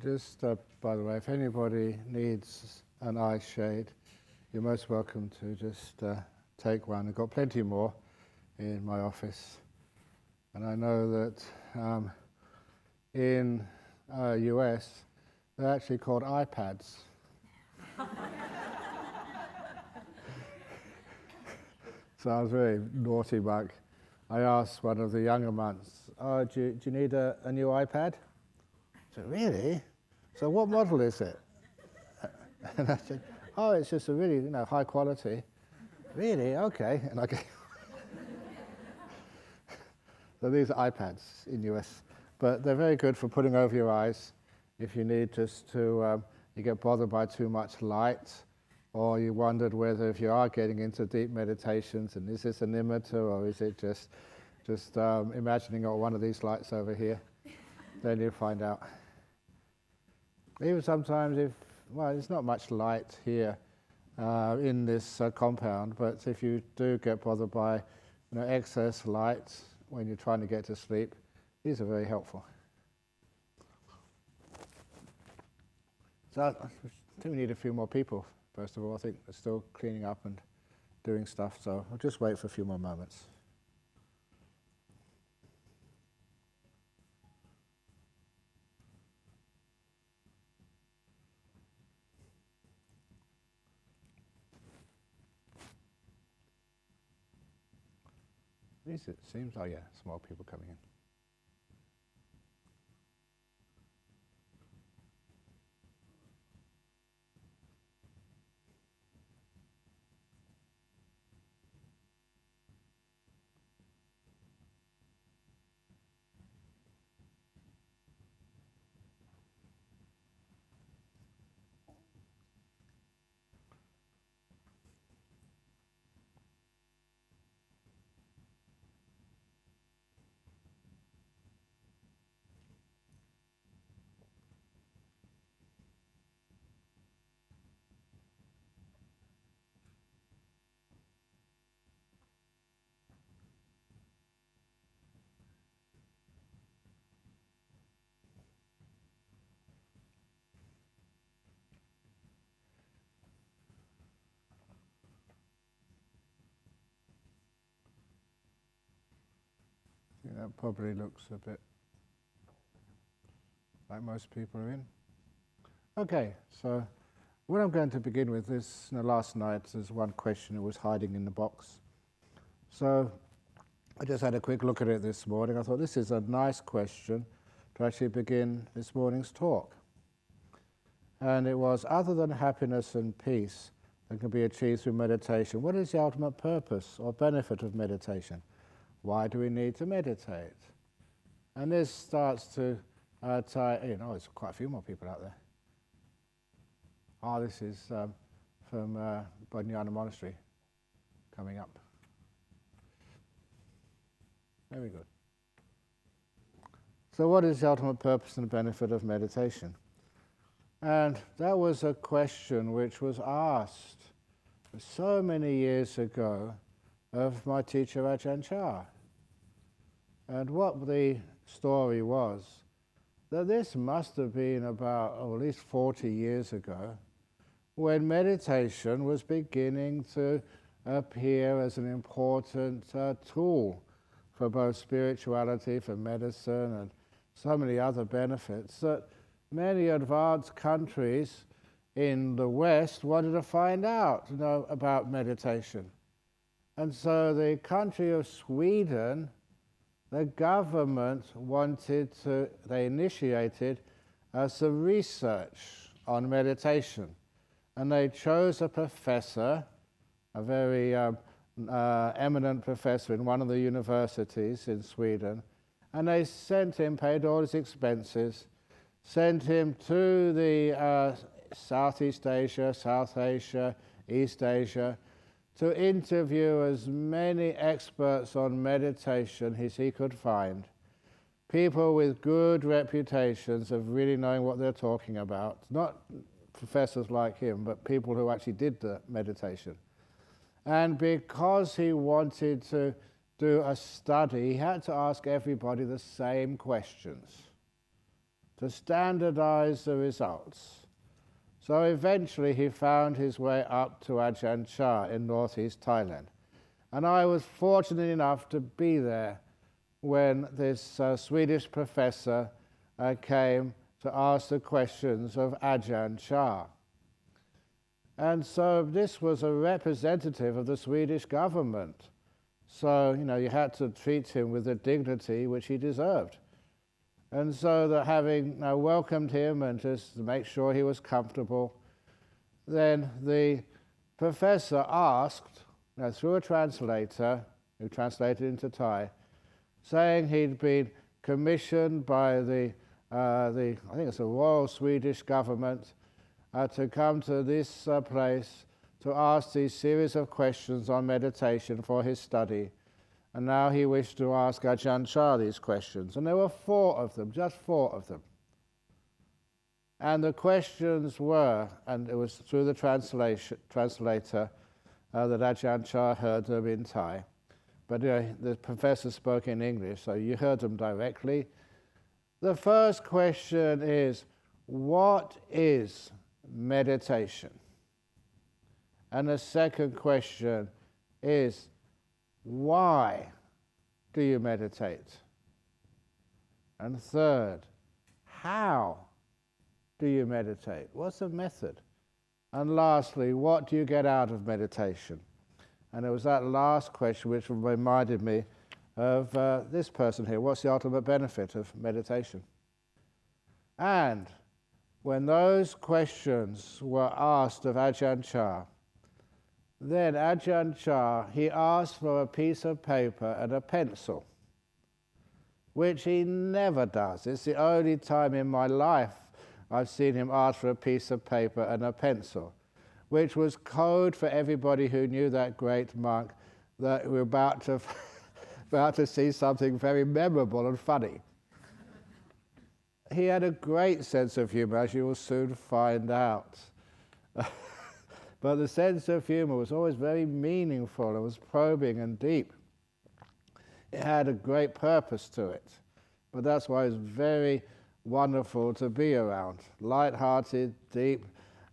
Just by the way, if anybody needs an eye shade, you're most welcome to just take one. I've got plenty more in my office. And I know that in US, they're actually called iPads. So I was very naughty monk. I asked one of the younger monks, "Oh, do you need a new iPad?" I said, "Really? So what model is it?" And I said, "Oh, it's just a really high quality." "Really? Okay." And I gave So these are iPads in US, but they're very good for putting over your eyes if you need just to, you get bothered by too much light, or you wondered whether if you are getting into deep meditations, and is this a nimitta, or is it just imagining one of these lights over here, then you'll find out. Even sometimes there's not much light here in this compound, but if you do get bothered by excess light when you're trying to get to sleep, these are very helpful. So I think we need a few more people, first of all. I think they're still cleaning up and doing stuff, so I'll just wait for a few more moments. At least it seems, oh yeah, some more people coming in. I think that probably looks a bit like most people are in. Okay, so what I'm going to begin with is, last night there's one question that was hiding in the box. So I just had a quick look at it this morning. I thought this is a nice question to actually begin this morning's talk. And it was, other than happiness and peace that can be achieved through meditation, what is the ultimate purpose or benefit of meditation? Why do we need to meditate? And this starts to tie, there's quite a few more people out there. This is from Jhana Monastery coming up. Very good. So what is the ultimate purpose and benefit of meditation? And that was a question which was asked so many years ago of my teacher Ajahn Brahm. And what the story was, that this must have been about at least 40 years ago, when meditation was beginning to appear as an important tool for both spirituality, for medicine, and so many other benefits, that many advanced countries in the West wanted to find out about meditation. And so the country of Sweden, the government they initiated some research on meditation. And they chose a professor, a very eminent professor in one of the universities in Sweden, and they sent him, paid all his expenses, sent him to the Southeast Asia, South Asia, East Asia, to interview as many experts on meditation as he could find. People with good reputations of really knowing what they're talking about. Not professors like him, but people who actually did the meditation. And because he wanted to do a study, he had to ask everybody the same questions. to standardize the results. So eventually he found his way up to Ajahn Chah in northeast Thailand. And I was fortunate enough to be there when this Swedish professor came to ask the questions of Ajahn Chah. And so this was a representative of the Swedish government. So, you had to treat him with the dignity which he deserved. And so that having welcomed him and just to make sure he was comfortable, then the professor asked, through a translator, who translated into Thai, saying he'd been commissioned by the I think it's the Royal Swedish Government, to come to this place to ask these series of questions on meditation for his study. And now he wished to ask Ajahn Chah these questions. And there were 4 of them, just 4 of them. And the questions were, and it was through the translator that Ajahn Chah heard them in Thai. But the professor spoke in English, so you heard them directly. The first question is, what is meditation? And the second question is, why do you meditate? And third, how do you meditate? What's the method? And lastly, what do you get out of meditation? And it was that last question which reminded me of this person here. What's the ultimate benefit of meditation? And when those questions were asked of Ajahn Chah, then Ajahn Chah, he asked for a piece of paper and a pencil, which he never does. It's the only time in my life I've seen him ask for a piece of paper and a pencil, which was code for everybody who knew that great monk that we're about to see something very memorable and funny. He had a great sense of humor, as you will soon find out. But the sense of humor was always very meaningful. It was probing and deep. It had a great purpose to it. But that's why it was very wonderful to be around. Light-hearted, deep,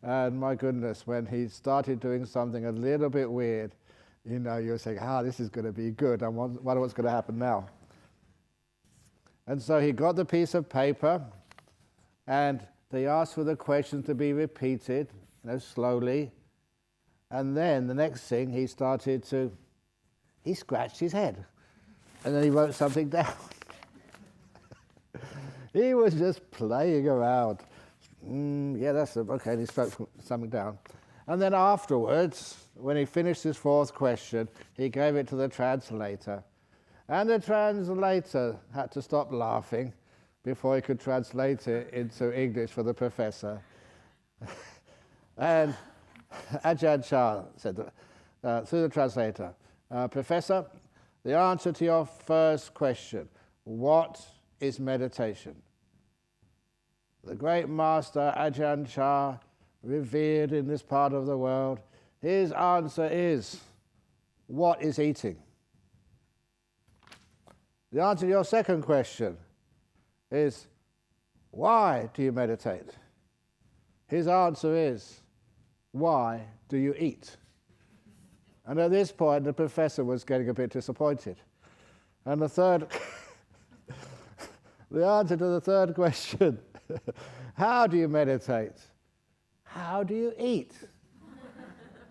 and my goodness, when he started doing something a little bit weird, you're saying, this is going to be good. I wonder what's going to happen now. And so he got the piece of paper, and they asked for the questions to be repeated, slowly. And then the next thing, he scratched his head. And then he wrote something down. He was just playing around. Okay, and he wrote something down. And then afterwards, when he finished his 4th question, he gave it to the translator. And the translator had to stop laughing before he could translate it into English for the professor. And Ajahn Chah said through the translator, Professor, the answer to your first question, what is meditation? The great master Ajahn Chah, revered in this part of the world, his answer is, what is eating? The answer to your second question is, why do you meditate? His answer is, why do you eat? And at this point, the professor was getting a bit disappointed. And the answer to the third question, how do you meditate? How do you eat?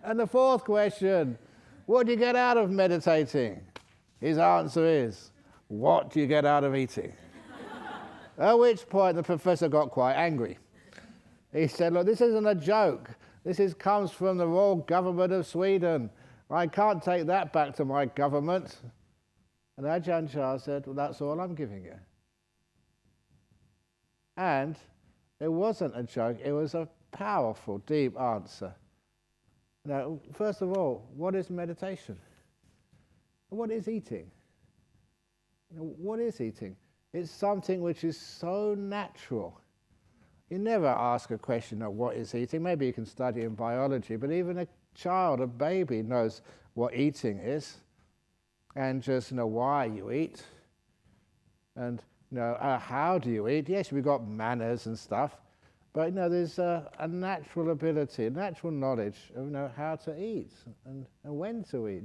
And the 4th question, what do you get out of meditating? His answer is, what do you get out of eating? At which point the professor got quite angry. He said, look, this isn't a joke. This comes from the royal government of Sweden. I can't take that back to my government. And Ajahn Chah said, well, that's all I'm giving you. And it wasn't a joke. It was a powerful, deep answer. Now, first of all, what is meditation? What is eating? What is eating? It's something which is so natural. You never ask a question of what is eating. Maybe you can study in biology, but even a child, a baby, knows what eating is and just why you eat. And How do you eat? Yes, we've got manners and stuff, but there's a natural ability, a natural knowledge of how to eat and when to eat.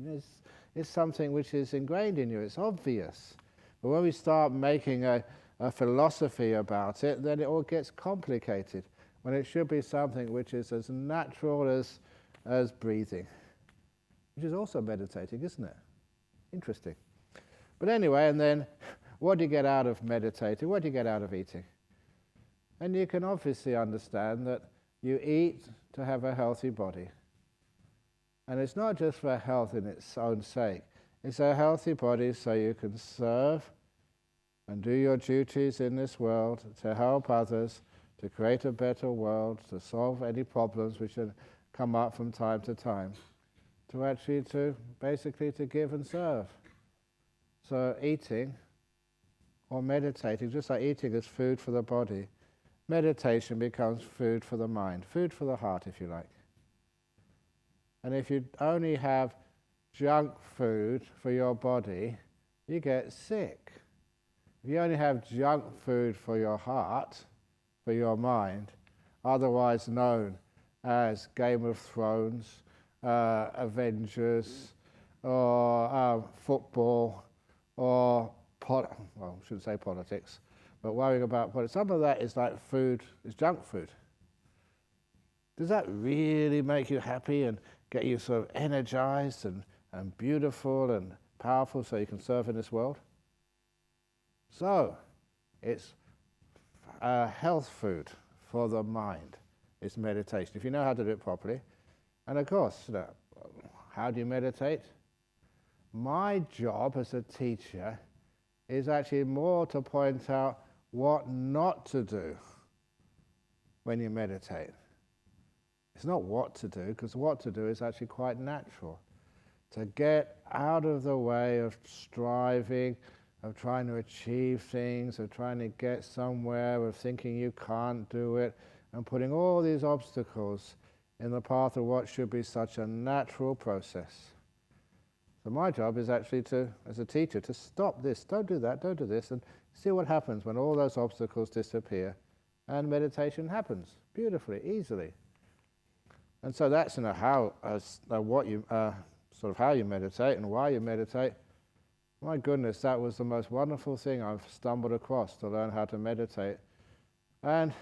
It's something which is ingrained in you. It's obvious. But when we start making a philosophy about it, then it all gets complicated, when it should be something which is as natural as breathing, which is also meditating, isn't it? Interesting. But anyway, and then what do you get out of meditating? What do you get out of eating? And you can obviously understand that you eat to have a healthy body. And it's not just for health in its own sake. It's a healthy body so you can serve and do your duties in this world to help others, to create a better world, to solve any problems which come up from time to time, to basically to give and serve. So eating or meditating, just like eating is food for the body, meditation becomes food for the mind, food for the heart, if you like. And if you only have junk food for your body, you get sick. If you only have junk food for your heart, for your mind, otherwise known as Game of Thrones, Avengers, or football, or I shouldn't say politics, but worrying about politics. Some of that is like food, is junk food. Does that really make you happy and get you sort of energized and beautiful and powerful so you can serve in this world? So, it's health food for the mind. It's meditation, if you know how to do it properly. And of course, how do you meditate? My job as a teacher is actually more to point out what not to do when you meditate. It's not what to do, because what to do is actually quite natural. To get out of the way of striving, of trying to achieve things, of trying to get somewhere, of thinking you can't do it, and putting all these obstacles in the path of what should be such a natural process. So my job is actually as a teacher, to stop this, don't do that, don't do this, and see what happens when all those obstacles disappear, and meditation happens beautifully, easily. And so that's how how you meditate and why you meditate. My goodness, that was the most wonderful thing I've stumbled across to learn how to meditate. And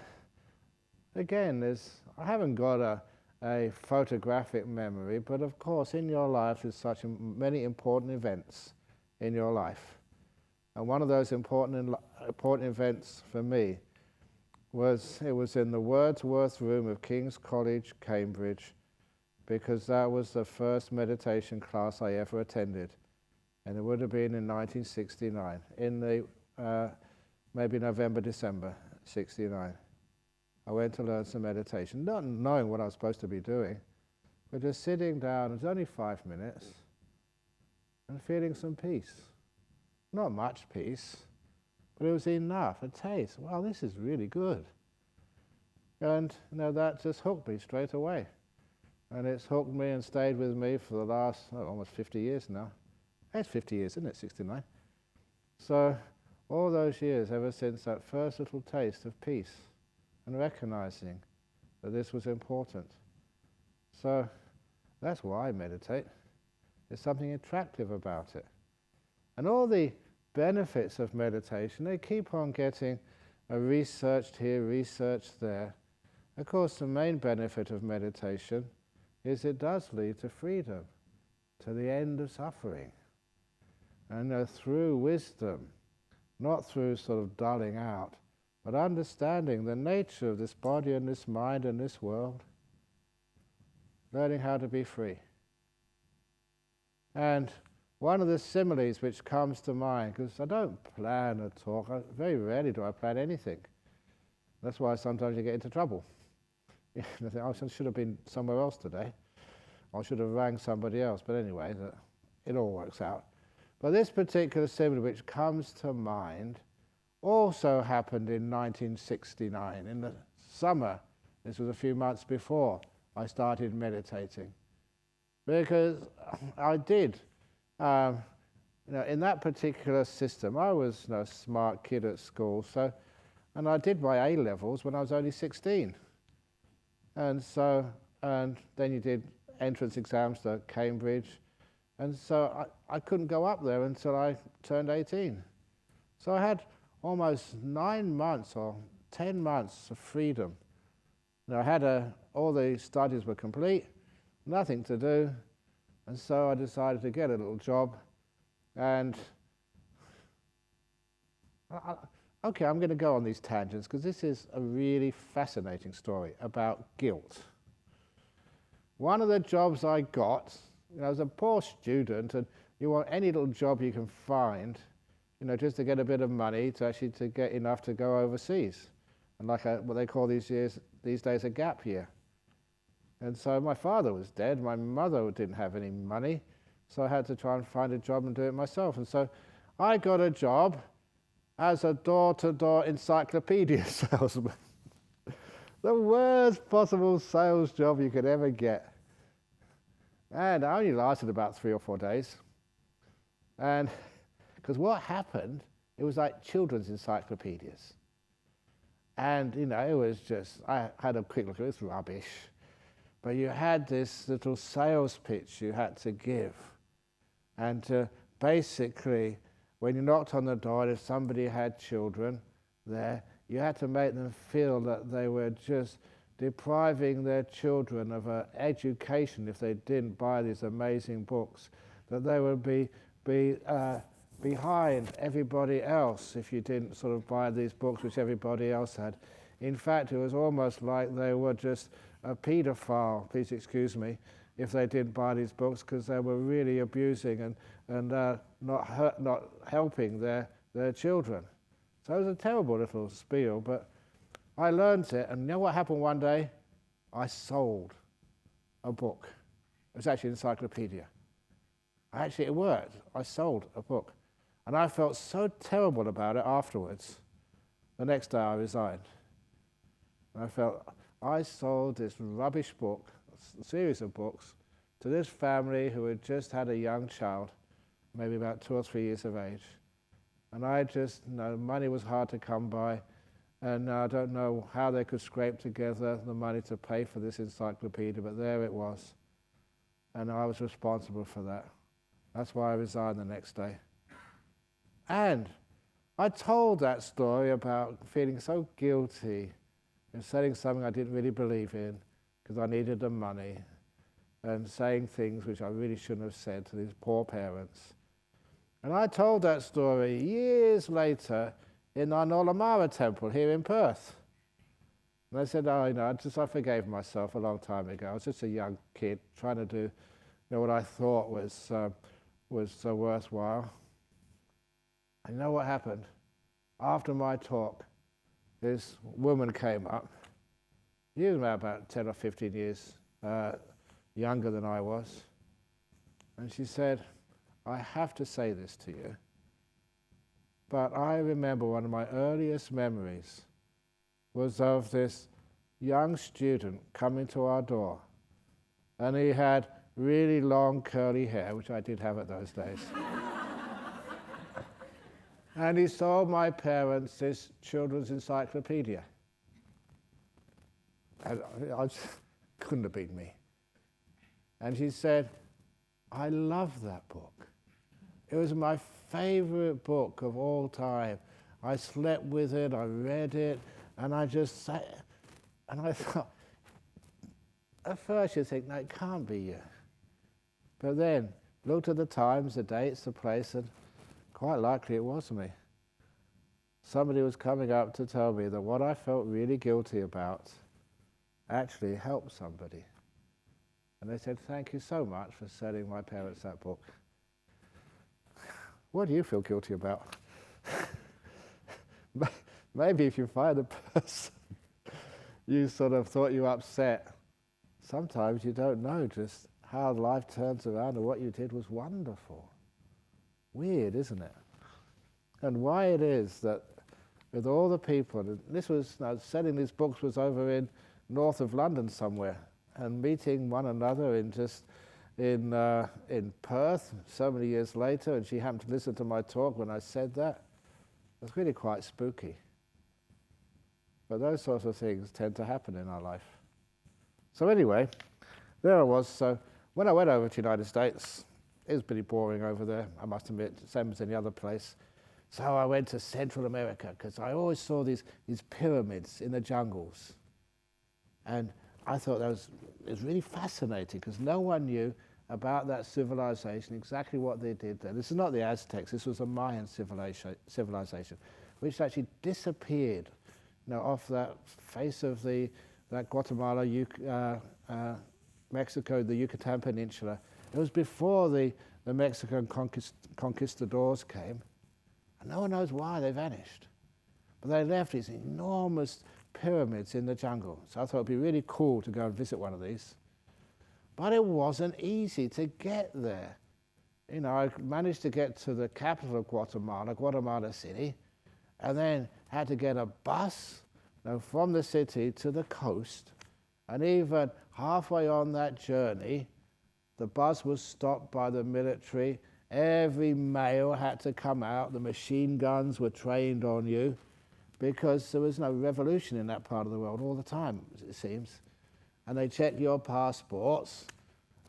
again, I haven't got a photographic memory, but of course in your life there's such many important events in your life. And one of those important events for me was in the Wordsworth Room of King's College, Cambridge, because that was the first meditation class I ever attended. And it would have been in 1969, in the maybe November, December 69. I went to learn some meditation, not knowing what I was supposed to be doing, but just sitting down. It was only 5 minutes, and feeling some peace. Not much peace, but it was enough, a taste. Wow, this is really good. And that just hooked me straight away. And it's hooked me and stayed with me for the last almost 50 years now. It's 50 years, isn't it? 69. So all those years, ever since that first little taste of peace and recognizing that this was important. So that's why I meditate. There's something attractive about it. And all the benefits of meditation, they keep on getting researched here, researched there. Of course, the main benefit of meditation is it does lead to freedom, to the end of suffering. And through wisdom, not through sort of dulling out, but understanding the nature of this body and this mind and this world, learning how to be free. And one of the similes which comes to mind, because I don't plan a talk, very rarely do I plan anything. That's why sometimes you get into trouble. I think, I should have been somewhere else today. I should have rang somebody else. But anyway, it all works out. But this particular simile which comes to mind also happened in 1969, in the summer. This was a few months before I started meditating. Because I did in that particular system, I was a smart kid at school, and I did my A levels when I was only 16, and then you did entrance exams to Cambridge, and so I couldn't go up there until I turned 18. So I had almost 9 months or 10 months of freedom. I had all the studies were complete, nothing to do, and so I decided to get a little job. And okay, I'm going to go on these tangents because this is a really fascinating story about guilt. One of the jobs I got, I was a poor student, and you want any little job you can find, just to get a bit of money to get enough to go overseas, and like what they call these days a gap year. And so my father was dead, my mother didn't have any money, so I had to try and find a job and do it myself. And so I got a job as a door-to-door encyclopedia salesman. The worst possible sales job you could ever get. And I only lasted about 3 or 4 days. And because what happened, it was like children's encyclopedias. And, it was just, I had a quick look, it was rubbish. But you had this little sales pitch you had to give. And basically, when you knocked on the door, if somebody had children there, you had to make them feel that they were just depriving their children of an education if they didn't buy these amazing books, that they would be behind everybody else if you didn't sort of buy these books which everybody else had. In fact, it was almost like they were just a paedophile, please excuse me, if they didn't buy these books, because they were really abusing and not helping their children. So it was a terrible little spiel, but I learned it, and you know what happened one day? I sold a book. It was actually an encyclopedia. Actually, it worked. I sold a book. And I felt so terrible about it afterwards. The next day I resigned. I felt, I sold this rubbish book, a series of books, to this family who had just had a young child, maybe about 2 or 3 years of age. And I just, money was hard to come by, and I don't know how they could scrape together the money to pay for this encyclopedia, but there it was. And I was responsible for that. That's why I resigned the next day. And I told that story about feeling so guilty and selling something I didn't really believe in because I needed the money, and saying things which I really shouldn't have said to these poor parents. And I told that story years later in our Nolamara temple here in Perth. And I said, I forgave myself a long time ago. I was just a young kid trying to do what I thought was worthwhile. And you know what happened? After my talk, this woman came up. She was about 10 or 15 years younger than I was. And she said, I have to say this to you, but I remember one of my earliest memories was of this young student coming to our door. And he had really long curly hair, which I did have at those days. And he sold my parents this children's encyclopedia. And I just couldn't have been me. And she said, I love that book. It was my favorite book of all time. I slept with it, I read it, and I just sat, and I thought, at first you think, no, it can't be you. But then, looked at the times, the dates, the place, and quite likely it was me. Somebody was coming up to tell me that what I felt really guilty about actually helped somebody. And they said, thank you so much for selling my parents that book. What do you feel guilty about? Maybe if you find the person you sort of thought you upset, sometimes you don't know just how life turns around and what you did was wonderful. Weird, isn't it? And why it is that with all the people, and this was, selling these books was over in north of London somewhere, and meeting one another in in Perth so many years later, and she happened to listen to my talk when I said that. It was really quite spooky. But those sorts of things tend to happen in our life. So anyway, there I was. So when I went over to the United States, it was pretty boring over there, I must admit, same as any other place. So I went to Central America because I always saw these pyramids in the jungles. And I thought it was really fascinating because no one knew about that civilization, exactly what they did there. This is not the Aztecs, this was a Mayan civilization, which actually disappeared off that face of that Guatemala, Mexico, the Yucatan Peninsula. It was before the Mexican conquistadors came, and no one knows why they vanished. But they left these enormous pyramids in the jungle. So I thought it'd be really cool to go and visit one of these. But it wasn't easy to get there. I managed to get to the capital of Guatemala, Guatemala City, and then had to get a bus from the city to the coast. And even halfway on that journey, the bus was stopped by the military. Every male had to come out. The machine guns were trained on you because there was no revolution in that part of the world all the time, it seems. And they checked your passports.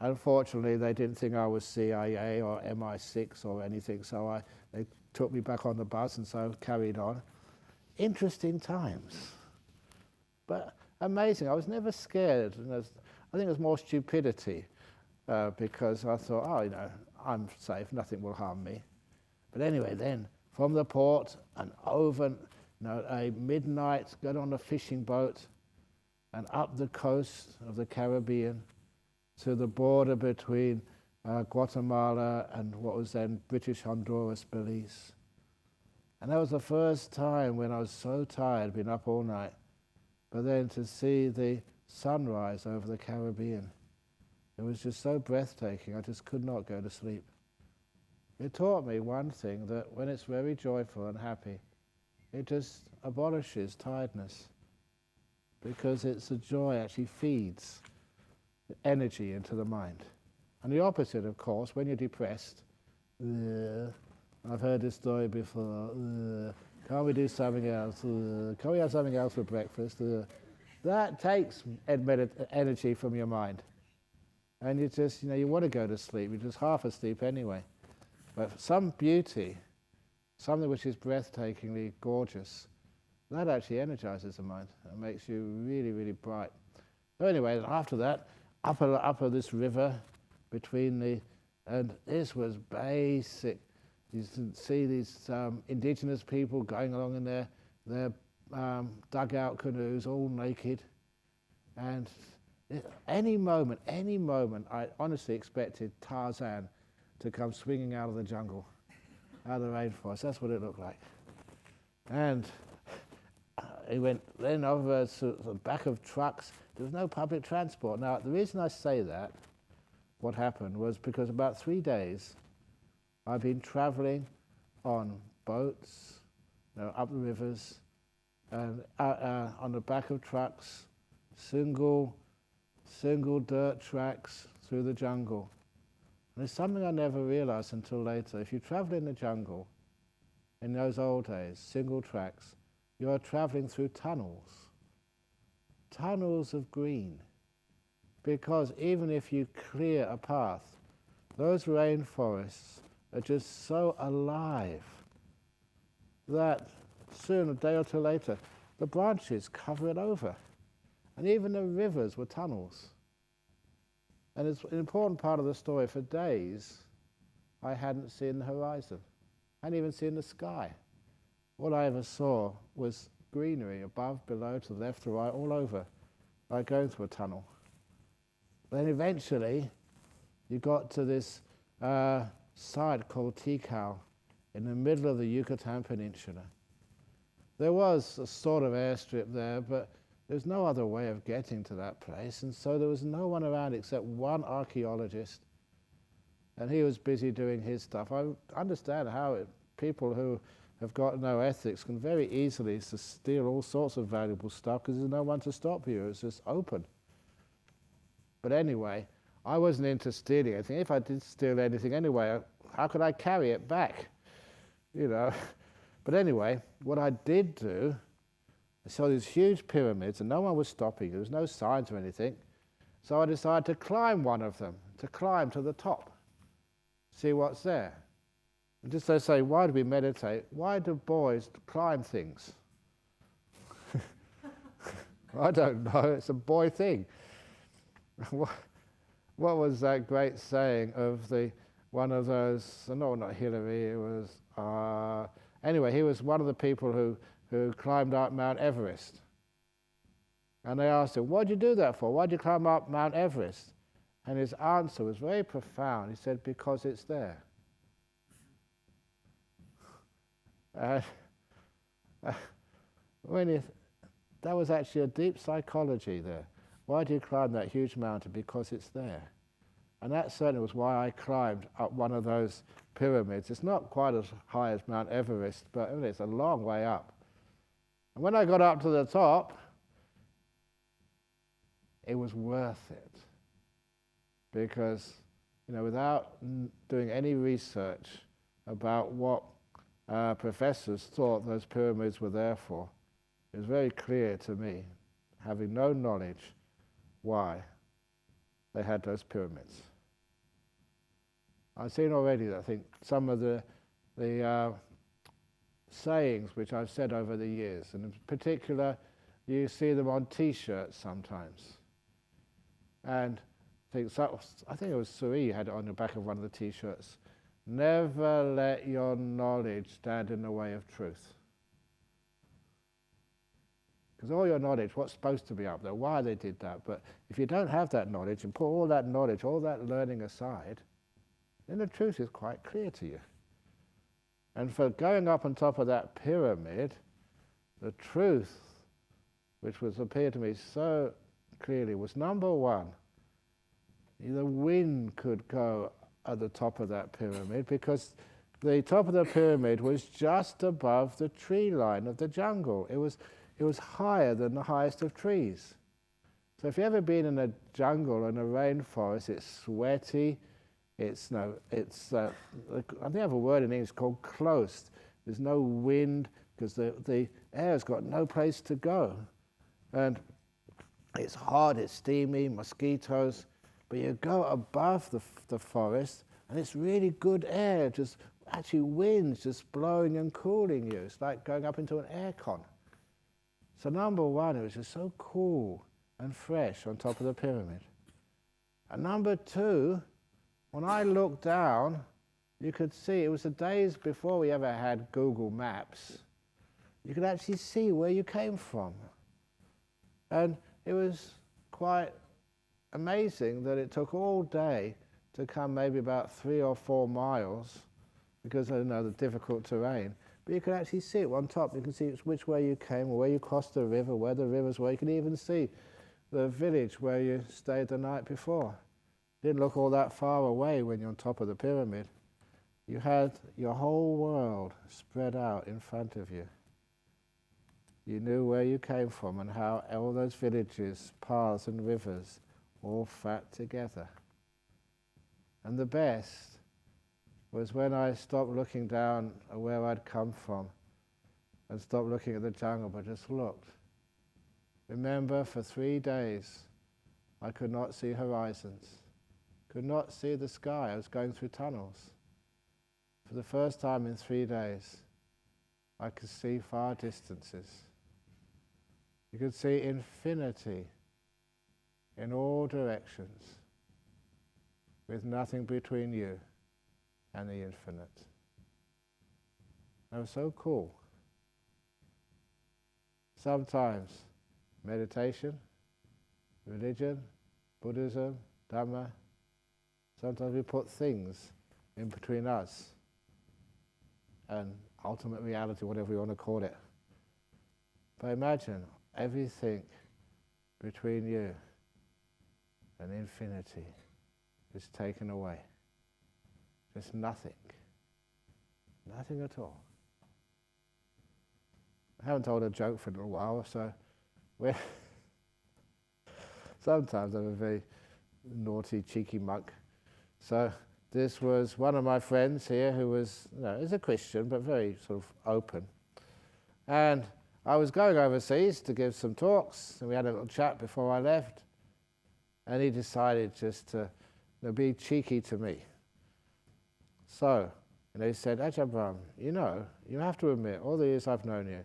Unfortunately, they didn't think I was CIA or MI6 or anything, so they took me back on the bus, and so I carried on. Interesting times. But amazing. I was never scared. I think it was more stupidity because I thought, I'm safe, nothing will harm me. But anyway, then from the port and over a midnight, got on a fishing boat and up the coast of the Caribbean to the border between Guatemala and what was then British Honduras, Belize. And that was the first time when I was so tired, been up all night, but then to see the sunrise over the Caribbean, it was just so breathtaking, I just could not go to sleep. It taught me one thing, that when it's very joyful and happy, it just abolishes tiredness, because it's the joy actually feeds energy into the mind. And the opposite, of course, when you're depressed, I've heard this story before, can't we do something else? Can't we have something else for breakfast? That takes energy from your mind. And you just, you want to go to sleep, you're just half asleep anyway. But some beauty, something which is breathtakingly gorgeous, that actually energizes the mind and makes you really, really bright. So anyway, after that, up this river and this was basic. You can see these indigenous people going along in their dugout canoes, all naked. And any moment, I honestly expected Tarzan to come swinging out of the jungle, out of the rainforest. That's what it looked like. And he went then over to the back of trucks. There was no public transport. Now, the reason I say that, what happened was because about 3 days I've been traveling on boats, up the rivers, and on the back of trucks, single dirt tracks through the jungle. And it's something I never realized until later. If you travel in the jungle, in those old days, single tracks, you are traveling through tunnels of green. Because even if you clear a path, those rainforests are just so alive that soon, a day or two later, the branches cover it over. And even the rivers were tunnels. And it's an important part of the story. For days, I hadn't seen the horizon. I hadn't even seen the sky. All I ever saw was greenery above, below, to the left, to the right, all over, like going through a tunnel. Then eventually, you got to this site called Tikal in the middle of the Yucatan Peninsula. There was a sort of airstrip there, but there's no other way of getting to that place, and so there was no one around except one archaeologist, and he was busy doing his stuff. I understand how people who have got no ethics can very easily steal all sorts of valuable stuff because there's no one to stop you. It's just open. But anyway, I wasn't into stealing anything. If I did steal anything anyway, how could I carry it back? You know. But anyway, what I did do, I saw these huge pyramids and no one was stopping. There was no signs or anything. So I decided to climb one of them, to climb to the top, see what's there. And just to say, why do we meditate? Why do boys climb things? I don't know, it's a boy thing. What was that great saying of one of those, no, not Hillary, it was, anyway, he was one of the people who climbed up Mount Everest. And they asked him, what did you do that for? Why did you climb up Mount Everest? And his answer was very profound. He said, because it's there. That was actually a deep psychology there. Why do you climb that huge mountain? Because it's there. And that certainly was why I climbed up one of those pyramids. It's not quite as high as Mount Everest, but it's a long way up. And when I got up to the top, it was worth it. Because, without doing any research about what professors thought those pyramids were there for, it was very clear to me, having no knowledge, why they had those pyramids. I've seen already that I think some of the sayings which I've said over the years, and in particular, you see them on T-shirts sometimes. And I think it was Suri had it on the back of one of the T-shirts. Never let your knowledge stand in the way of truth. Because all your knowledge, what's supposed to be up there, why they did that, but if you don't have that knowledge and put all that knowledge, all that learning aside, then the truth is quite clear to you. And for going up on top of that pyramid, the truth, which was appeared to me so clearly, was number one, the wind could go at the top of that pyramid because the top of the pyramid was just above the tree line of the jungle. It was higher than the highest of trees. So if you've ever been in a jungle, in a rainforest, it's sweaty, I think I have a word in English called close. There's no wind because the air's got no place to go. And it's hot, it's steamy, mosquitoes, but you go above the forest and it's really good air, just actually winds just blowing and cooling you. It's like going up into an aircon. So number one, it was just so cool and fresh on top of the pyramid. And number two, when I looked down, you could see, it was the days before we ever had Google Maps, you could actually see where you came from. And it was quite amazing that it took all day to come maybe about 3 or 4 miles, because I know the difficult terrain, but you could actually see it on top. You can see which way you came, or where you crossed the river, where the rivers were. You can even see the village where you stayed the night before. Didn't look all that far away when you're on top of the pyramid. You had your whole world spread out in front of you. You knew where you came from and how all those villages, paths and rivers all fat together. And the best was when I stopped looking down at where I'd come from and stopped looking at the jungle, but just looked. Remember, for 3 days, I could not see horizons, could not see the sky. I was going through tunnels. For the first time in 3 days, I could see far distances. You could see infinity in all directions, with nothing between you and the infinite. That was so cool. Sometimes meditation, religion, Buddhism, Dhamma, sometimes we put things in between us and ultimate reality, whatever you want to call it. But imagine everything between you and infinity is taken away. There's nothing. Nothing at all. I haven't told a joke for a little while, so sometimes I'm a very naughty, cheeky monk. So this was one of my friends here who was, is a Christian, but very sort of open. And I was going overseas to give some talks, and we had a little chat before I left, and he decided just to be cheeky to me. So, he said, Ajahn Brahm, you have to admit, all the years I've known you,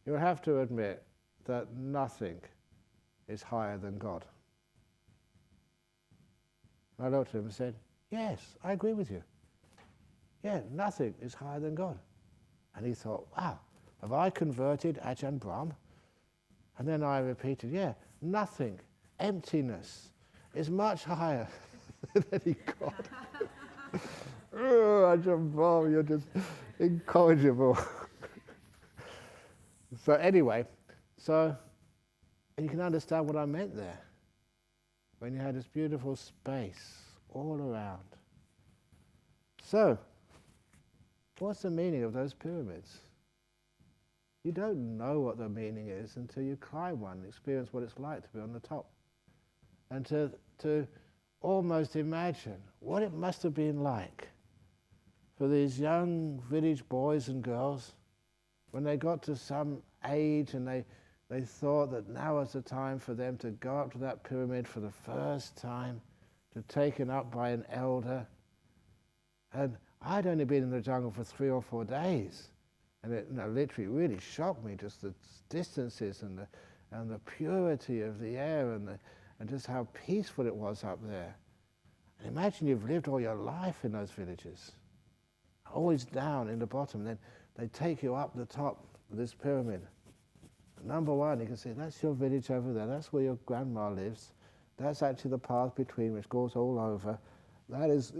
you have to admit that nothing is higher than God. I looked at him and said, yes, I agree with you. Yeah, nothing is higher than God. And he thought, wow, have I converted Ajahn Brahm? And then I repeated, yeah, nothing, emptiness, is much higher than any God. Oh, Ajahn Brahm, you're just incorrigible. So anyway, you can understand what I meant there. When you had this beautiful space all around. So, what's the meaning of those pyramids? You don't know what the meaning is until you climb one and experience what it's like to be on the top. And to almost imagine what it must have been like for these young village boys and girls when they got to some age and they thought that now was the time for them to go up to that pyramid for the first time, to taken up by an elder. And I'd only been in the jungle for 3 or 4 days. And it literally really shocked me, just the distances and the purity of the air and just how peaceful it was up there. And imagine you've lived all your life in those villages, always down in the bottom, and then they take you up the top of this pyramid. Number one, you can see that's your village over there, that's where your grandma lives. That's actually the path between which goes all over. That is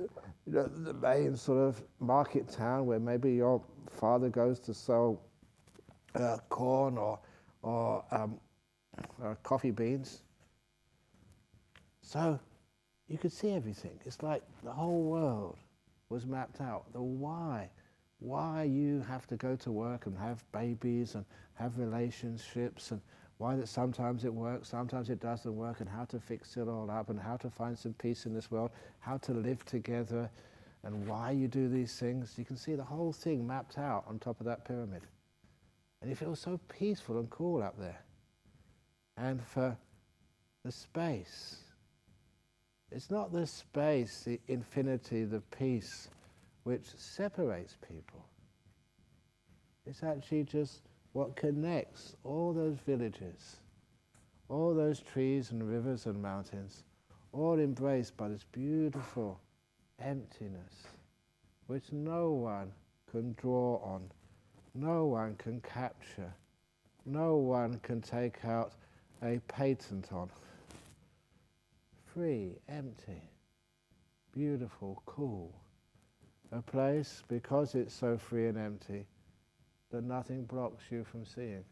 the main sort of market town where maybe your father goes to sell corn or coffee beans. So you could see everything. It's like the whole world was mapped out. The why you have to go to work and have babies and have relationships, and why that sometimes it works, sometimes it doesn't work, and how to fix it all up, and how to find some peace in this world, how to live together, and why you do these things. You can see the whole thing mapped out on top of that pyramid. And you feel so peaceful and cool up there. And for the space, it's not the space, the infinity, the peace, which separates people. It's actually just what connects all those villages, all those trees and rivers and mountains, all embraced by this beautiful emptiness, which no one can draw on, no one can capture, no one can take out a patent on. Free, empty, beautiful, cool. A place, because it's so free and empty, that nothing blocks you from seeing.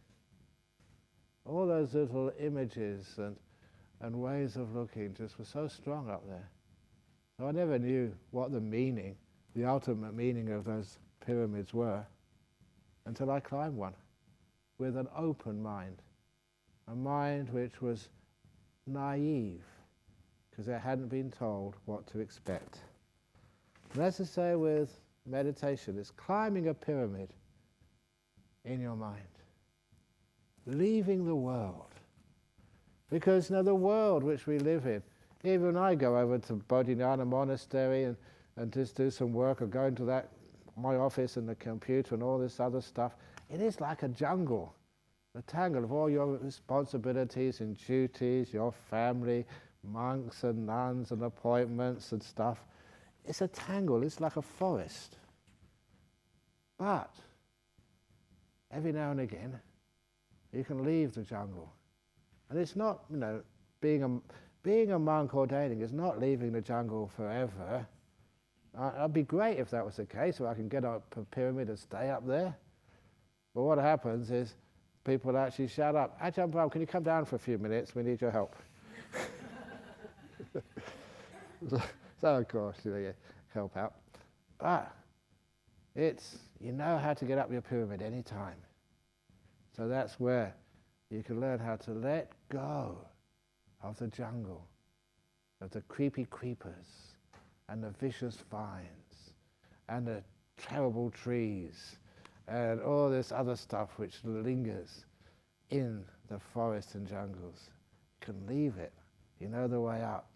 All those little images and ways of looking just were so strong up there. So I never knew what the meaning, the ultimate meaning of those pyramids were, until I climbed one with an open mind, a mind which was naive, because it hadn't been told what to expect. And that's to say with meditation, it's climbing a pyramid in your mind, leaving the world. Because the world which we live in, even when I go over to Bodhinyana Monastery and just do some work, or go into my office and the computer and all this other stuff, it is like a jungle, a tangle of all your responsibilities and duties, your family, monks and nuns and appointments and stuff. It's a tangle, it's like a forest. But every now and again, you can leave the jungle. And it's not, being a monk ordaining is not leaving the jungle forever. It'd be great if that was the case, so I can get up a pyramid and stay up there. But what happens is people actually shout up, Ajahn Brahm, can you come down for a few minutes? We need your help. So of course, you help out. But you know how to get up your pyramid any time. So that's where you can learn how to let go of the jungle of the creepy creepers and the vicious vines and the terrible trees and all this other stuff which lingers in the forests and jungles. You can leave it. You know the way up.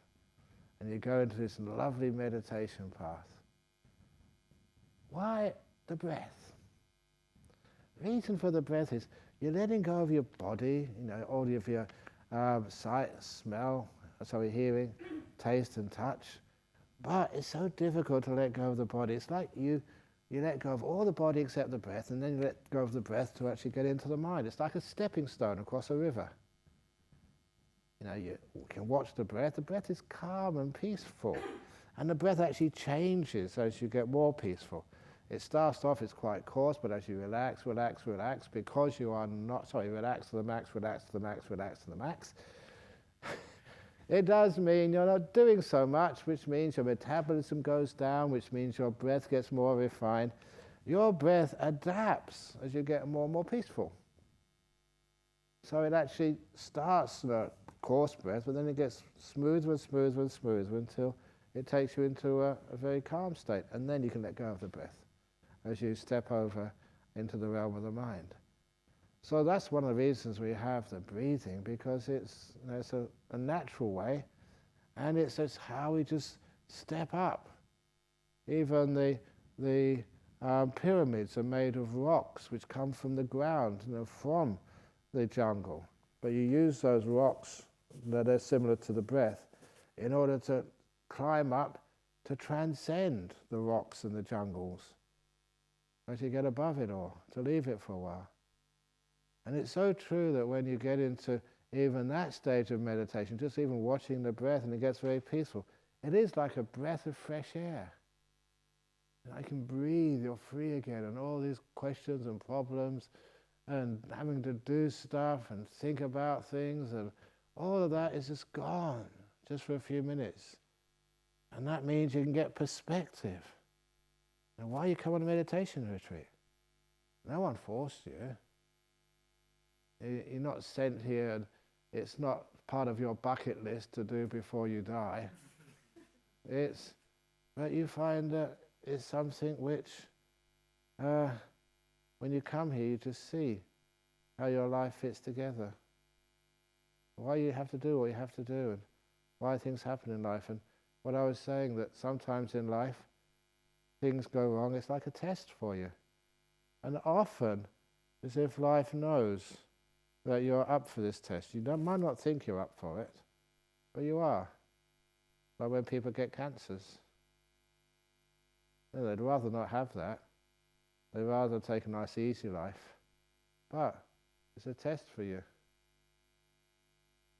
And you go into this lovely meditation path. Why the breath? The reason for the breath is you're letting go of your body, all of your sight, smell, hearing, taste and touch. But it's so difficult to let go of the body. It's like you let go of all the body except the breath, and then you let go of the breath to actually get into the mind. It's like a stepping stone across a river. You can watch the breath. The breath is calm and peaceful. And the breath actually changes as you get more peaceful. It starts off, it's quite coarse, but as you relax, because you are not, relax to the max, relax to the max, relax to the max. It does mean you're not doing so much, which means your metabolism goes down, which means your breath gets more refined. Your breath adapts as you get more and more peaceful. So it actually starts the coarse breath, but then it gets smoother and smoother and smoother until it takes you into a very calm state. And then you can let go of the breath as you step over into the realm of the mind. So that's one of the reasons we have the breathing, because it's a natural way, and it's how we just step up. Even the pyramids are made of rocks which come from the ground, from the jungle. But you use those rocks that are similar to the breath in order to climb up to transcend the rocks and the jungles, as you get above it all, to leave it for a while. And it's so true that when you get into even that stage of meditation, just even watching the breath, and it gets very peaceful, it is like a breath of fresh air. And I can breathe, you're free again, and all these questions and problems and having to do stuff and think about things, and all of that is just gone, just for a few minutes. And that means you can get perspective. And why you come on a meditation retreat? No one forced you. You're not sent here, and it's not part of your bucket list to do before you die. But you find that it's something which, when you come here, you just see how your life fits together. Why you have to do what you have to do, and why things happen in life. And what I was saying, that sometimes in life, things go wrong. It's like a test for you. And often, as if life knows that you're up for this test. You might not think you're up for it, but you are. Like when people get cancers. They'd rather not have that. They'd rather take a nice easy life. But it's a test for you.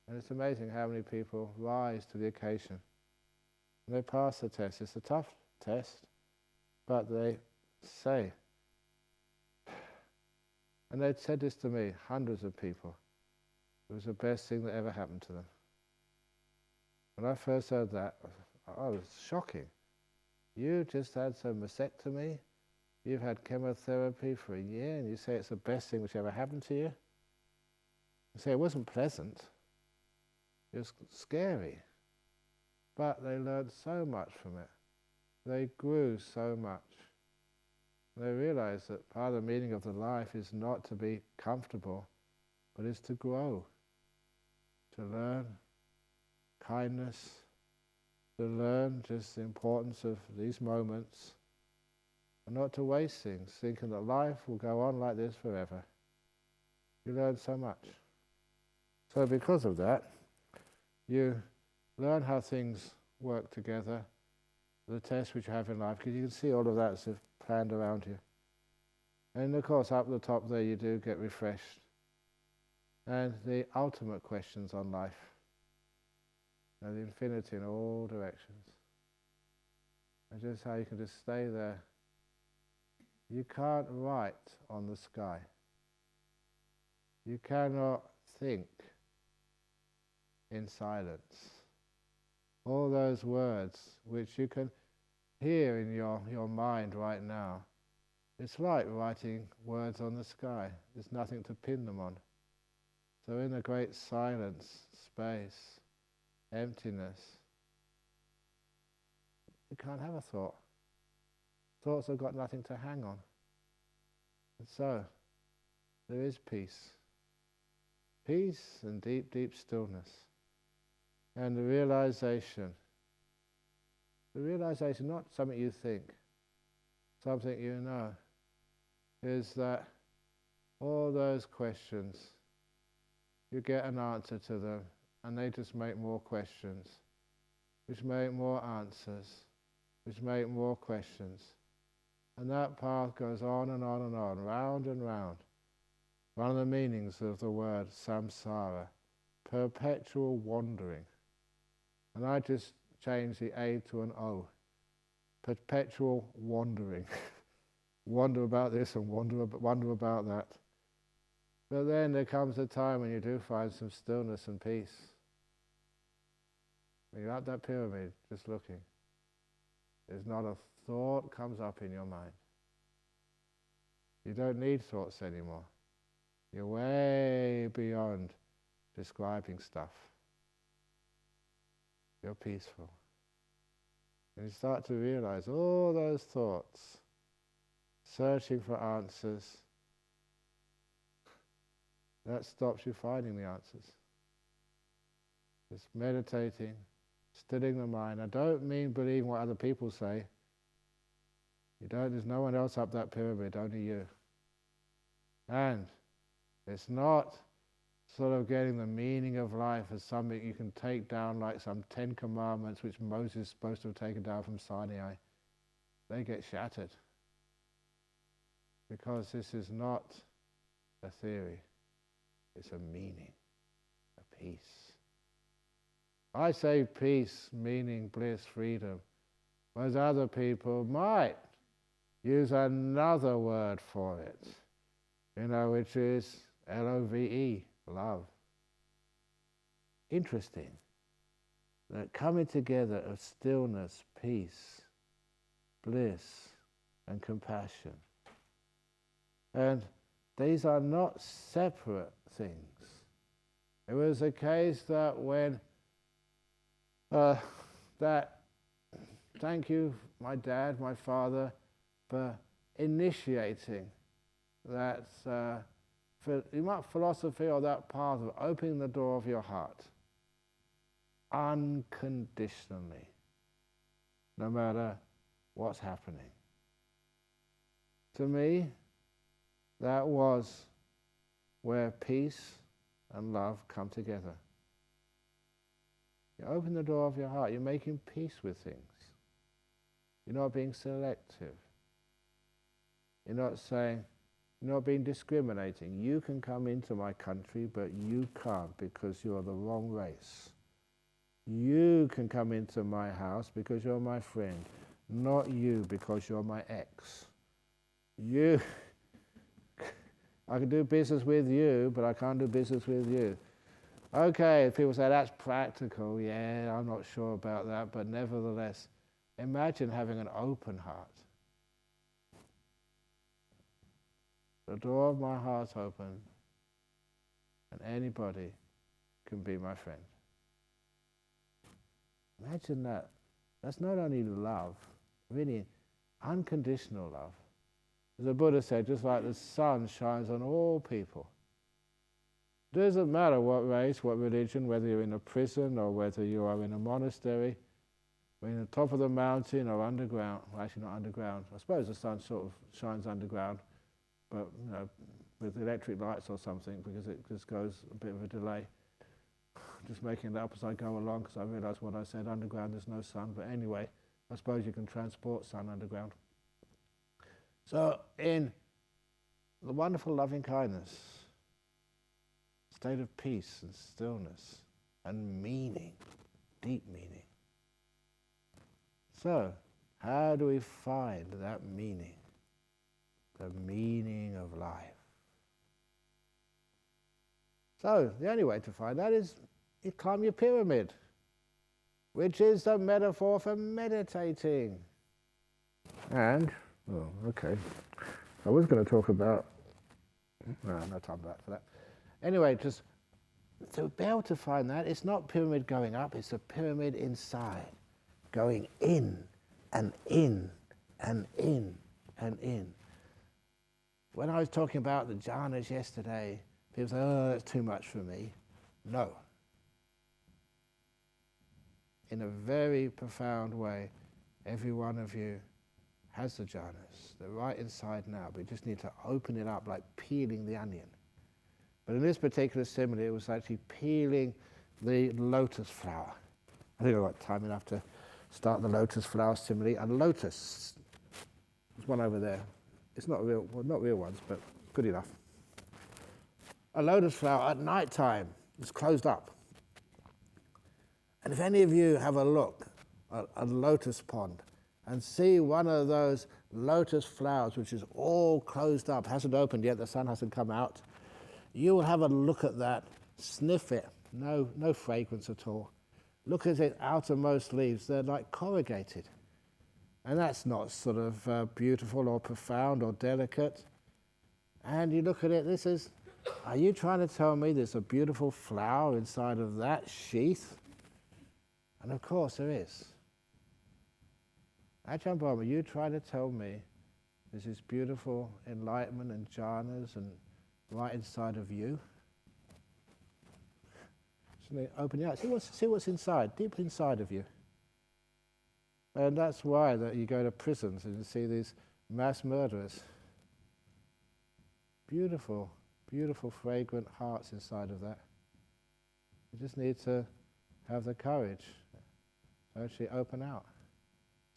And it's amazing how many people rise to the occasion. And they pass the test. It's a tough test, but they say, and they'd said this to me, hundreds of people. It was the best thing that ever happened to them. When I first heard that, I was shocking. You just had some mastectomy, you've had chemotherapy for a year, and you say it's the best thing which ever happened to you? You say it wasn't pleasant, it was scary. But they learned so much from it. They grew so much. They realized that part of the meaning of the life is not to be comfortable, but is to grow, to learn kindness, to learn just the importance of these moments, and not to waste things, thinking that life will go on like this forever. You learn so much. So because of that, you learn how things work together, the tests which you have in life, because you can see all of that as if planned around you. And of course, up the top there, you do get refreshed. And the ultimate questions on life, and the infinity in all directions. And just how you can just stay there. You can't write on the sky. You cannot think in silence. All those words which you can hear in your mind right now, it's like writing words on the sky. There's nothing to pin them on. So in the great silence, space, emptiness, you can't have a thought. Thoughts have got nothing to hang on. And so, there is peace. Peace and deep, deep stillness. And the realization, not something you think, something you know, is that all those questions, you get an answer to them, and they just make more questions, which make more answers, which make more questions. And that path goes on and on and on, round and round. One of the meanings of the word samsara, perpetual wandering. And I just changed the A to an O. Perpetual wandering. Wonder about this and wonder about that. But then there comes a time when you do find some stillness and peace. When you're up that pyramid, just looking, there's not a thought comes up in your mind. You don't need thoughts anymore. You're way beyond describing stuff. You're peaceful. And you start to realize all those thoughts, searching for answers, that stops you finding the answers. Just meditating, stilling the mind. I don't mean believing what other people say. There's no one else up that pyramid, only you. And it's not sort of getting the meaning of life as something you can take down like some 10 commandments which Moses is supposed to have taken down from Sinai. They get shattered. Because this is not a theory. It's a meaning, a peace. I say peace, meaning, bliss, freedom, whereas other people might use another word for it, which is L-O-V-E, love. Interesting that coming together of stillness, peace, bliss, and compassion. And these are not separate things. It was a case that when thank you, my dad, my father, for initiating that philosophy or that path of opening the door of your heart unconditionally, no matter what's happening. To me, that was where peace and love come together. You open the door of your heart, you're making peace with things. You're not being selective. You're not being discriminating. You can come into my country, but you can't because you're the wrong race. You can come into my house because you're my friend, not you because you're my ex. I can do business with you, but I can't do business with you. Okay, people say that's practical. Yeah, I'm not sure about that, but nevertheless, imagine having an open heart. The door of my heart's open, and anybody can be my friend. Imagine that. That's not only love, really unconditional love. As the Buddha said, just like the sun shines on all people. It doesn't matter what race, what religion, whether you're in a prison or whether you are in a monastery, or in the top of the mountain or underground. Well, actually not underground. I suppose the sun sort of shines underground, but with electric lights or something, because it just goes a bit of a delay. Just making it up as I go along, because I realise what I said, underground there's no sun, but anyway, I suppose you can transport sun underground. So in the wonderful loving kindness, state of peace and stillness and meaning, deep meaning. So, how do we find that meaning? The meaning of life. So, the only way to find that is you climb your pyramid, which is a metaphor for meditating. And, I was going to talk about, no time for that. Anyway, just to be able to find that, it's not pyramid going up, it's a pyramid inside, going in, and in, and in, and in. When I was talking about the jhanas yesterday, people say, oh, that's too much for me. No. In a very profound way, every one of you has the jhanas. They're right inside now, but you just need to open it up like peeling the onion. But in this particular simile, it was actually peeling the lotus flower. I think I've got time enough to start the lotus flower simile. A lotus, there's one over there. It's not real, well, not real ones, but good enough. A lotus flower at night time is closed up. And if any of you have a look at a lotus pond and see one of those lotus flowers which is all closed up, hasn't opened yet, the sun hasn't come out, you will have a look at that, sniff it, no fragrance at all. Look at its outermost leaves, they're like corrugated. And that's not sort of beautiful or profound or delicate. And you look at it, are you trying to tell me there's a beautiful flower inside of that sheath? And of course there is. Ajahn Brahm, are you trying to tell me there's this beautiful enlightenment and jhanas and right inside of you? So open your eyes, see what's inside, deep inside of you. And that's why that you go to prisons and you see these mass murderers. Beautiful, beautiful, fragrant hearts inside of that. You just need to have the courage to actually open out.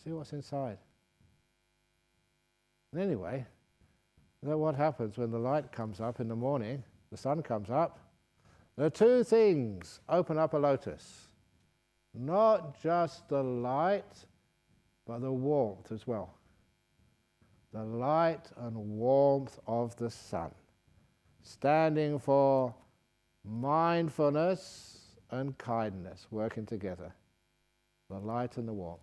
See what's inside. And anyway, then what happens when the light comes up in the morning, the sun comes up, there are two things open up a lotus. Not just the light, but the warmth as well. The light and warmth of the sun, standing for mindfulness and kindness working together. The light and the warmth.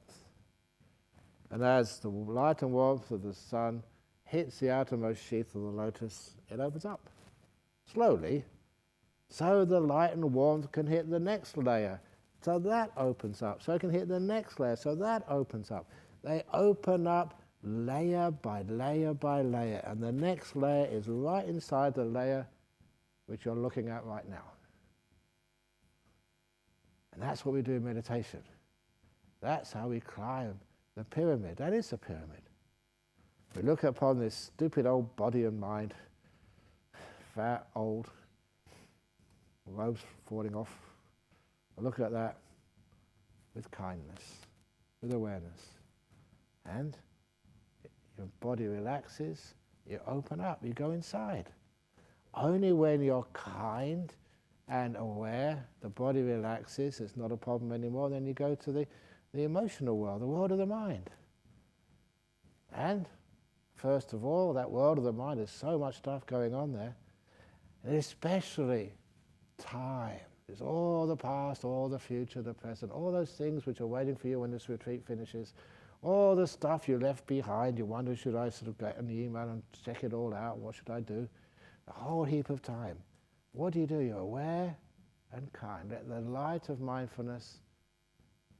And as the light and warmth of the sun hits the outermost sheath of the lotus, it opens up slowly, so the light and warmth can hit the next layer. So that opens up. So it can hit the next layer. So that opens up. They open up layer by layer by layer. And the next layer is right inside the layer which you're looking at right now. And that's what we do in meditation. That's how we climb the pyramid. That is the pyramid. We look upon this stupid old body and mind, fat, old, robes falling off. We look at that with kindness, with awareness. And your body relaxes, you open up, you go inside. Only when you're kind and aware, the body relaxes, it's not a problem anymore, then you go to the emotional world, the world of the mind. And first of all, that world of the mind, there's so much stuff going on there, and especially time. There's all the past, all the future, the present, all those things which are waiting for you when this retreat finishes, all the stuff you left behind, you wonder, should I sort of get an email and check it all out, what should I do? A whole heap of time. What do? You're aware and kind. Let the light of mindfulness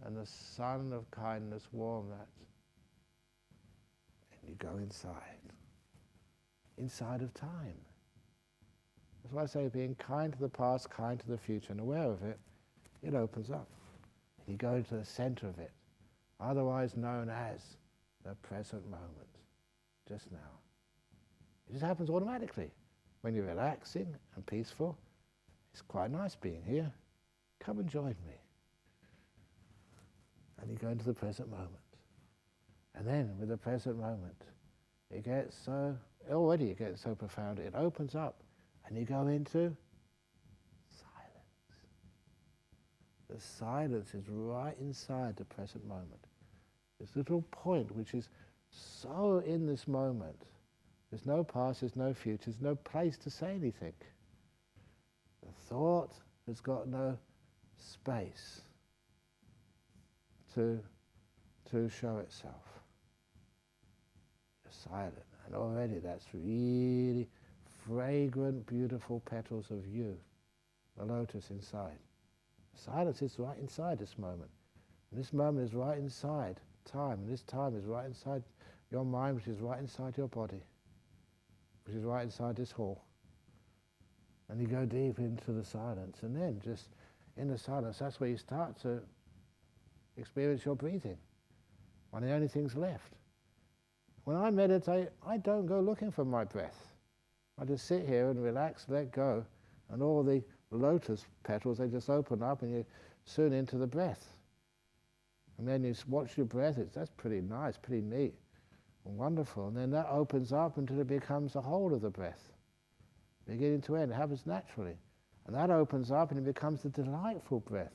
and the sun of kindness warm that. And you go inside of time. That's why I say being kind to the past, kind to the future, and aware of it, it opens up. And you go into the center of it, otherwise known as the present moment, just now. It just happens automatically. When you're relaxing and peaceful, it's quite nice being here. Come and join me. And you go into the present moment. And then with the present moment, it gets so profound, it opens up. And you go into silence. The silence is right inside the present moment. This little point which is so in this moment. There's no past, there's no future, there's no place to say anything. The thought has got no space to show itself. You're silent, and already that's really fragrant, beautiful petals of you, the lotus inside. Silence is right inside this moment. And this moment is right inside time, and this time is right inside your mind, which is right inside your body, which is right inside this hall. And you go deep into the silence, and then just in the silence, that's where you start to experience your breathing. One of the only things left. When I meditate, I don't go looking for my breath. I just sit here and relax, let go, and all the lotus petals, they just open up and you're soon into the breath. And then you watch your breath, that's pretty nice, pretty neat, and wonderful. And then that opens up until it becomes the whole of the breath. Beginning to end, it happens naturally. And that opens up and it becomes the delightful breath.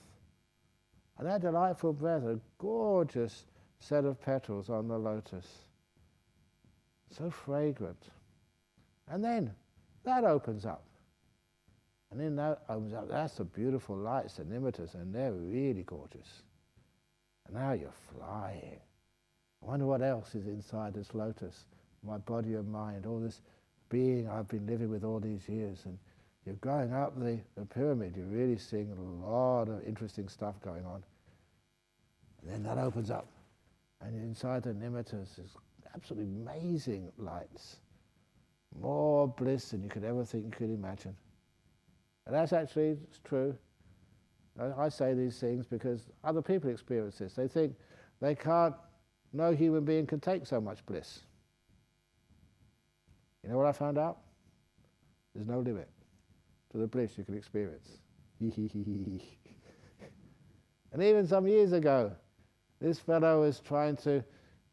And that delightful breath, a gorgeous set of petals on the lotus. So fragrant. And then that opens up. And then that opens up, that's the beautiful lights, the nimittas, and they're really gorgeous. And now you're flying. I wonder what else is inside this lotus, my body and mind, all this being I've been living with all these years. And you're going up the pyramid, you're really seeing a lot of interesting stuff going on. And then that opens up. And inside the nimittas is absolutely amazing lights. More bliss than you could ever think you could imagine. And that's actually true. I say these things because other people experience this. They think no human being can take so much bliss. You know what I found out? There's no limit to the bliss you can experience. And even some years ago, this fellow was trying to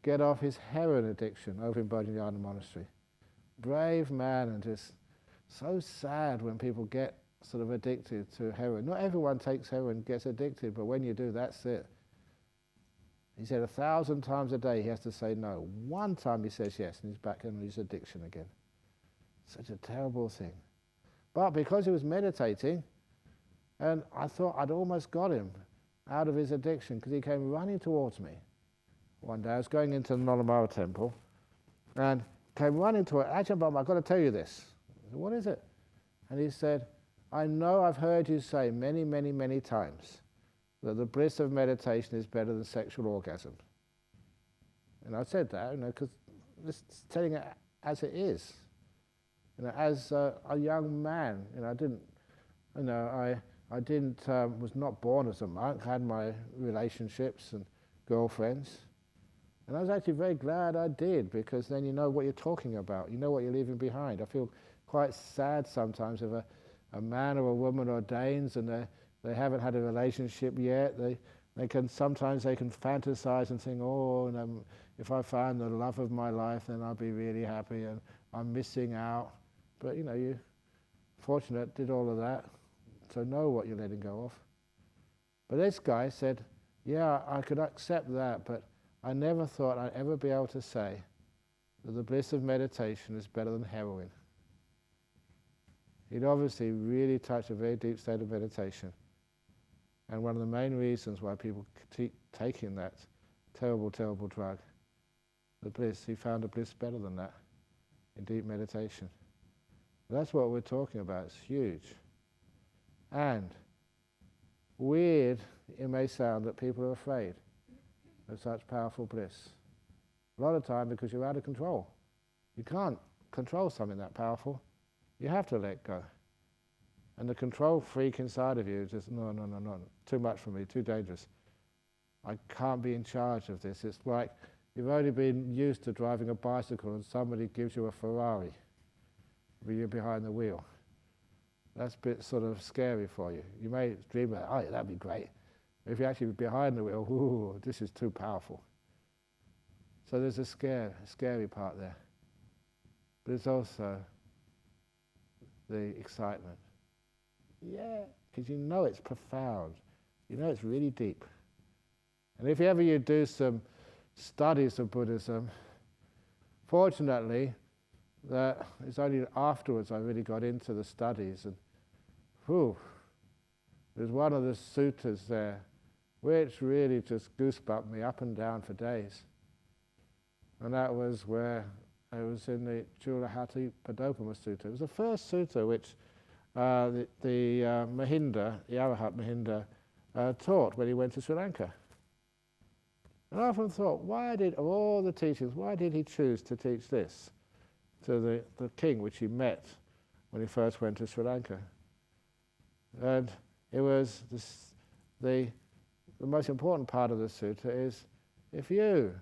get off his heroin addiction over in Jhana Monastery. Brave man, and just so sad when people get sort of addicted to heroin. Not everyone takes heroin and gets addicted, but when you do, that's it. He said 1,000 times a day he has to say no. One time he says yes, and he's back in his addiction again. Such a terrible thing. But because he was meditating, and I thought I'd almost got him out of his addiction, because he came running towards me. One day I was going into the Nolamara temple, and came running to it. Ajahn Brahm, I've got to tell you this. I said, what is it? And he said, I know I've heard you say many, many, many times that the bliss of meditation is better than sexual orgasm. And I said that, because just telling it as it is. As a young man, I was not born as a monk. I had my relationships and girlfriends. And I was actually very glad I did, because then you know what you're talking about. You know what you're leaving behind. I feel quite sad sometimes if a man or a woman ordains and they haven't had a relationship yet. Sometimes they can fantasize and think, if I find the love of my life, then I'll be really happy, and I'm missing out. But you fortunate did all of that, so know what you're letting go of. But this guy said, yeah, I could accept that, but I never thought I'd ever be able to say that the bliss of meditation is better than heroin. He'd obviously really touched a very deep state of meditation. And one of the main reasons why people keep taking that terrible, terrible drug, the bliss, he found a bliss better than that in deep meditation. That's what we're talking about. It's huge. And weird it may sound that people are afraid of such powerful bliss. A lot of time because you're out of control. You can't control something that powerful. You have to let go. And the control freak inside of you is just, no, too much for me, too dangerous. I can't be in charge of this. It's like you've only been used to driving a bicycle and somebody gives you a Ferrari, but you're behind the wheel. That's a bit sort of scary for you. You may dream about, oh yeah, that'd be great. If you're actually behind the wheel, ooh, this is too powerful. So there's a scary part there. But there's also the excitement. Yeah, because you know it's profound. You know it's really deep. And if ever you do some studies of Buddhism, fortunately, that it's only afterwards I really got into the studies, and there's one of the suttas there which really just goosebumped me up and down for days. And that was where it was in the Chulahati Padopama Sutta. It was the first sutta which the Mahinda, the Arahat Mahinda, taught when he went to Sri Lanka. And I often thought, of all the teachings, why did he choose to teach this to the king which he met when he first went to Sri Lanka? And it was the most important part of the sutta is, if you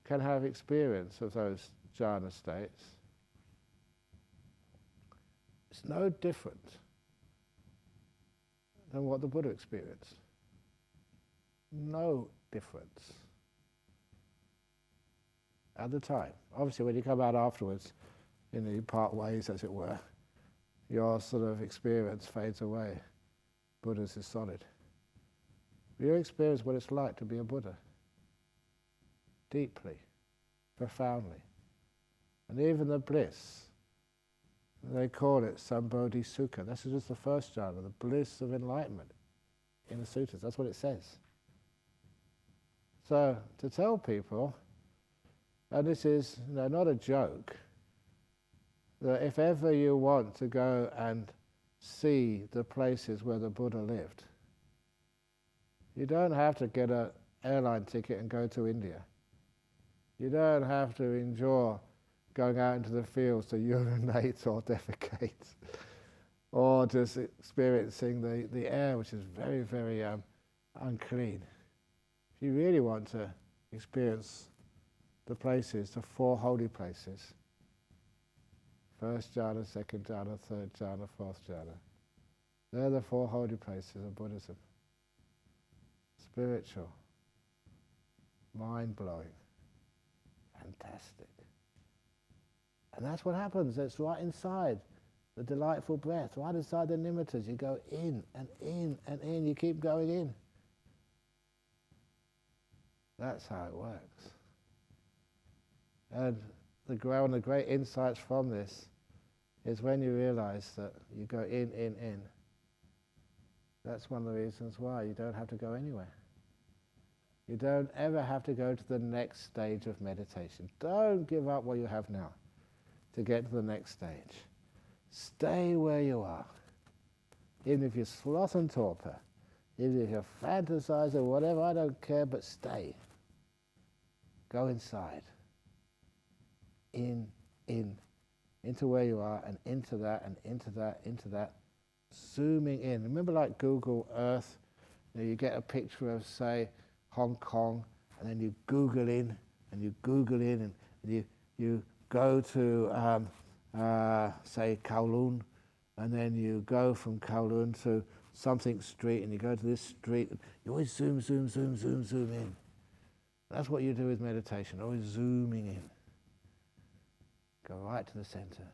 can have experience of those jhana states, it's no different than what the Buddha experienced. No difference. At the time. Obviously when you come out afterwards, you part ways as it were, your sort of experience fades away. Buddha's is solid. You experience what it's like to be a Buddha. Deeply, profoundly. And even the bliss, they call it Sambodhi Sukha. This is just the first jhana, the bliss of enlightenment in the sutras. That's what it says. So to tell people, and this is not a joke, that if ever you want to go and see the places where the Buddha lived, you don't have to get an airline ticket and go to India. You don't have to endure going out into the fields to urinate or defecate, or just experiencing the air, which is very, very unclean. If you really want to experience the places, the four holy places, first jhana, second jhana, third jhana, fourth jhana, they're the four holy places of Buddhism. Spiritual, mind-blowing, fantastic. And that's what happens. It's right inside the delightful breath, right inside the nimittas. You go in and in and in. You keep going in. That's how it works. And the great insights from this is when you realize that you go in. That's one of the reasons why you don't have to go anywhere. You don't ever have to go to the next stage of meditation. Don't give up what you have now to get to the next stage. Stay where you are. Even if you're sloth and torpor, even if you're fantasizing, whatever, I don't care, but stay. Go inside. Into where you are, and into that, and into that, zooming in. Remember, like Google Earth, you get a picture of, say, Hong Kong, and then you Google in, and you go to, say, Kowloon, and then you go from Kowloon to something street, and you go to this street, and you always zoom in. That's what you do with meditation, always zooming in. Go right to the center,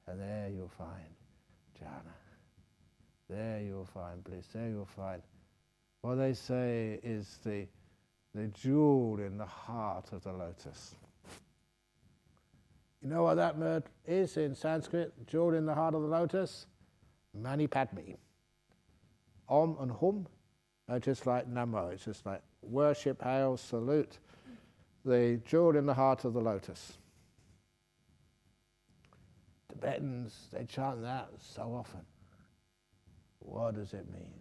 and there you'll find jhana. There you'll find bliss. There you'll find what they say is the jewel in the heart of the lotus. You know what that word is in Sanskrit? Jewel in the heart of the lotus? Mani Padme. Om and Hum are just like Namo. It's just like worship, hail, salute. The jewel in the heart of the lotus. Tibetans, they chant that so often. What does it mean?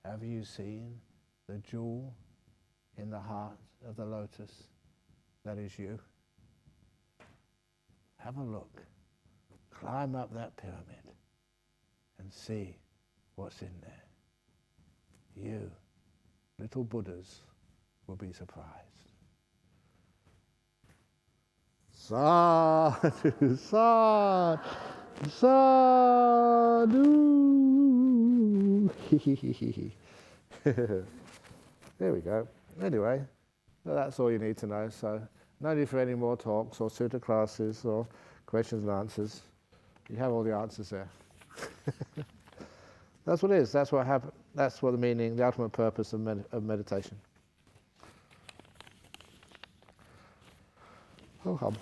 Have you seen the jewel in the heart of the lotus? That is you. Have a look. Climb up that pyramid and see what's in there. You, little Buddhas, will be surprised. Sadhu, sadhu, sadhu. There we go. Anyway, that's all you need to know. So no need for any more talks or sutta classes or questions and answers. You have all the answers there. That's what it is. That's what happened. That's what the meaning, the ultimate purpose of meditation. Oh, hum.